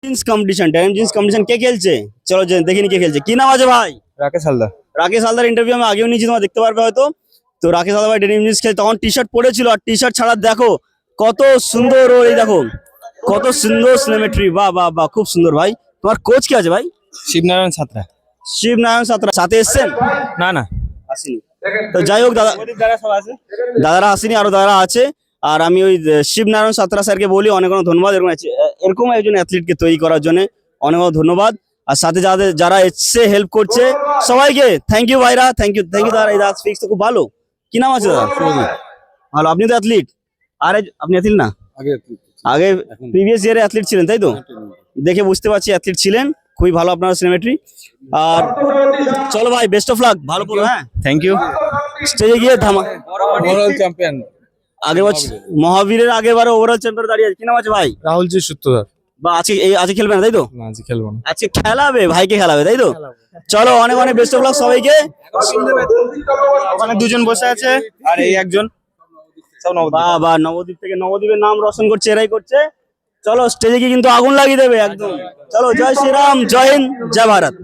Jeans competition, denim jeans competition কে খেলছে? চলো দেখিনি কে খেলছে। কি নাম আছে ভাই? রাকেশ হালদার। রাকেশ হালদার ইন্টারভিউ আমি আগেও নিয়েছি, তোমরা দেখতে পারবে হয়তো। তো রাকেশ হালদার ভাই ড্যানিম জিন্স খেলে তখন টি শার্ট পরেছিল, আর টি শার্ট ছাড়া দেখো কত সুন্দর ও, এই দেখো কত সুন্দর সিনেমেট্রি। বাহ বাহ বাহ, খুব সুন্দর ভাই। তোমার কোচ কি আছে ভাই? শিবনারায়ণ ছাত্রা। শিবনারায়ণ সাঁতরা। সাথে এসছেন? না না, আসেনি। তো যাই হোক দাদা, যারা সব আছে দাদারা আসেনি, আরো দাদারা আছে। আর আমি ওই শিবনারায়ণ সাঁতরা স্যারকে বলি অনেক অনেক ধন্যবাদ, এরকম একজন অ্যাথলিটকে তৈরি করার জন্য অনেক অনেক ধন্যবাদ। আর সাথে যাদের যারা এসছে হেল্প করছে সবাইকে থ্যাংক ইউ ভাইরা, থ্যাংক ইউ দাদা। এই দাদা ফিক্স তো খুব ভালো। কি নাম আছে দাদা? ভালো। আপনি তো অ্যাথলিট? আরে আপনি অ্যাথলিট না? আগে প্রিভিয়াস ইয়ারে অ্যাথলিট ছিলেন তাই তো? দেখে বুঝতে পারছি অ্যাথলিট ছিলেন। খুবই ভালো আপনার সিনেমেট্রি। আর চলো ভাই, বেস্ট অফ লাক, ভালো করো। হ্যাঁ, থ্যাংক ইউ। স্টেজে গিয়ে থামা। ওভারঅল চ্যাম্পিয়ন আগের বছর মহাবীরের আগেরবারে ওভারঅল চ্যাম্পিয়ন দাঁড়িয়ে আছে। কি নাম আছে ভাই? রাহুলজি সূত্রধর। বা আজকে আজকে খেলবে না তাই তো? না, আজ খেলবো না। আজকে খেলাবে, ভাইকে খেলাবে তাই তো? চলো, অনেক অনেক বেস্ট অফ লাক সবাইকে। ওখানে দুজন বসে আছে আর এই একজন সব নবদ্বীপ। বাহ বাহ, নবদ্বীপ থেকে, নবদ্বীপের নাম রোশন করছে, এরাই করছে। চলো স্টেজে গিয়ে কিন্তু আগুন লাগিয়ে দেবে একদম। চলো, জয় শ্রীরাম, জয় হিন্দ, জয় ভারত।